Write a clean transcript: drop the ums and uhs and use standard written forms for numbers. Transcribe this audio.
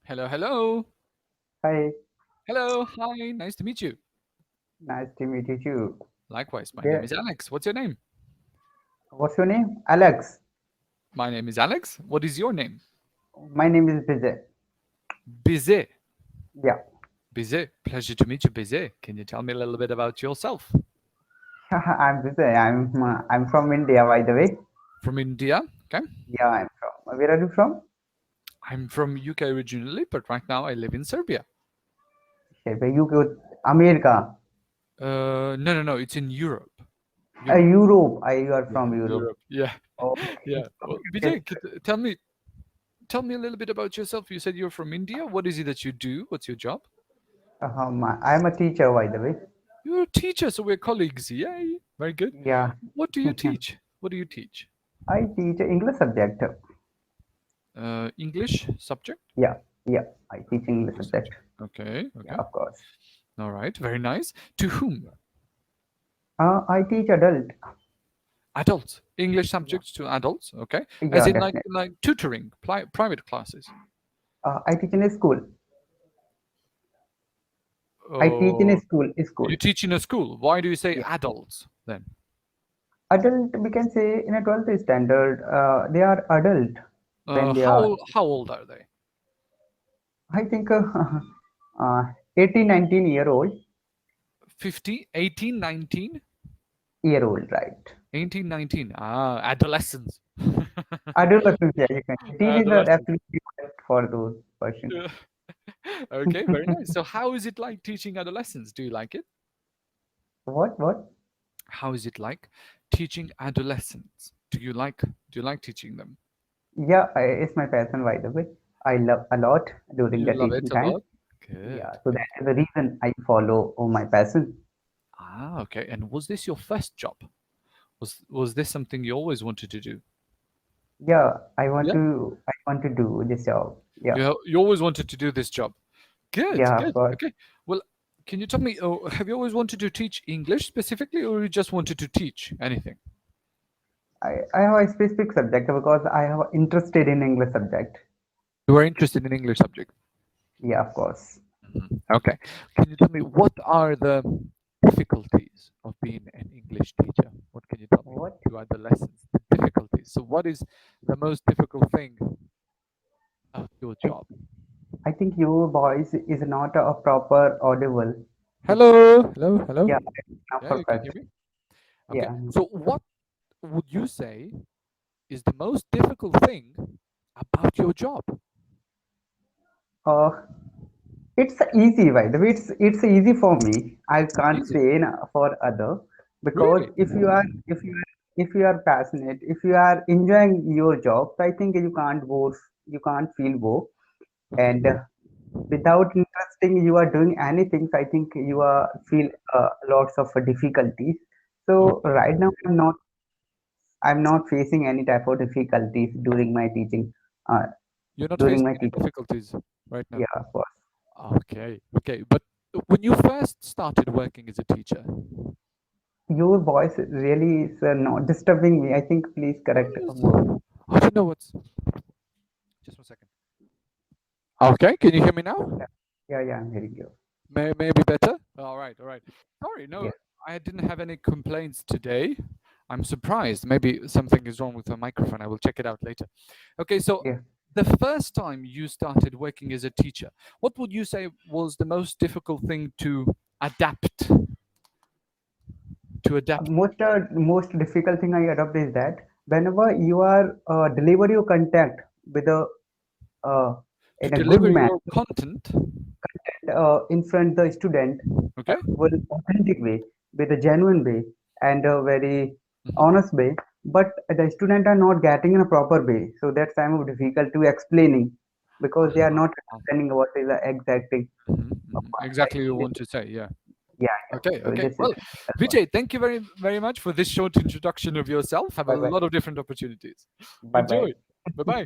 Hello, hello. Hi, Hello, hi, nice to meet you. nice to meet you too. Likewise, my name There, is Alex. What's your name? what's your name? Alex. My name is Alex. What is your name? My name is Vijay. Bizet. Yeah, Bizet. Pleasure to meet you, Bizet. Can you tell me a little bit about yourself? I'm Vijay. I'm from India, by the way. From India. Okay. Yeah, I'm from. Where are you from? I'm from UK originally, but right now I live in Serbia. Where you go? America, No, no, no. It's in Europe. Europe. Europe. You are Yeah, from Europe. Europe. Yeah, Okay. yeah. Well, Yes. Vijay, tell me a little bit about yourself. You said you're from India. What is it that you do? What's your job? I'm a teacher, by the way. You're a teacher, so we're colleagues. Yay! Very good. Yeah, What do you teach? What do you teach? I teach English subject. English subject? Yeah, yeah. I teach English English subject. subject. Okay, Yeah, okay. of course. All right, very nice. To whom? I teach adult. Adults. English Yeah, subjects to adults. Okay. As yeah, in like definitely. tutoring, private classes. I teach in a school. I teach in a Oh, school. School. you teach in a school. Why do you say Yeah. adults then? Adult, we can say in a 12th standard, they are adult when they How are, old, how old are they? I think, 18, 19 year old, 50, 18, 19? year old, right? 18, 19. Ah, adolescents. Adolescence, yeah, you can say. Teenager, Adolescents. absolutely correct for those persons. Yeah. Okay, very nice. So how is it like teaching adolescents? Do you like it? What? How is it like teaching adolescents? Do you like teaching them? Yeah, it's my passion, by the way. I love a lot during You the love it teaching a time. lot? Yeah, Good, so good. that is the reason I follow my passion. Ah, okay. And was this your first job? Was this something you always wanted to do? Yeah, Yeah. I want to do this job. Yeah, You always wanted to do this job. Good, yeah, of good. course. Okay. Well, can you tell me, have you always wanted to teach English specifically, or you just wanted to teach anything? I have a specific subject because I have interested in English subject. You were interested in English subject. Yeah, of course. Mhm. Okay. Can you tell me what are the difficulties of being an English teacher? What can you tell me What? to adolescents? The difficulties. So, what is the most difficult thing about your I, job? I think your voice is not a proper audible. Hello, hello, hello. Yeah, now Yeah, you can hear perfect. me. Okay. Yeah. So, what would you say is the most difficult thing about your job? Uh, it's easy, by the way. It's easy for me. I It's can't easy. say for other because Really? if you are passionate, if you are enjoying your job, I think you can't feel bored. Okay. And without interesting you are doing anything, so I think you are feel lots of difficulties. So Okay. right now I'm not facing any type of difficulties during my teaching. uh, You're not During facing my any teaching. difficulties right now. Yeah, of course. Okay. Okay. But when you first started working as a teacher, Your voice really is not disturbing me. I think please correct a word. I don't know what's. Just 1 second. Okay. Can you hear me now? Yeah, yeah, I'm hearing you. Maybe better. All right. All right. Sorry. No, Yeah, I didn't have any complaints today. I'm surprised. Maybe something is wrong with the microphone. I will check it out later. Okay. So yeah. the first time you started working as a teacher, what would you say was the most difficult thing to adapt? To adapt Most difficult thing I adopt is that whenever you are deliver your content with a uh, to in a good deliver manner, your content. in front the student, Okay. with authentic way, with a genuine way, and a very Mhm. honest way, but the student are not getting in a proper way, so that's time of difficult to explaining because they are not Ah, understanding what is the exact thing mhm, of mhm. point. I Exactly think you this want is, to say. Yeah. yeah, yeah. Okay. So Okay. this is Well, the difficult one. Vijay, thank you very, very much for this short introduction of yourself. Have a Bye bye. lot of different opportunities. Bye Enjoy. bye. Bye bye.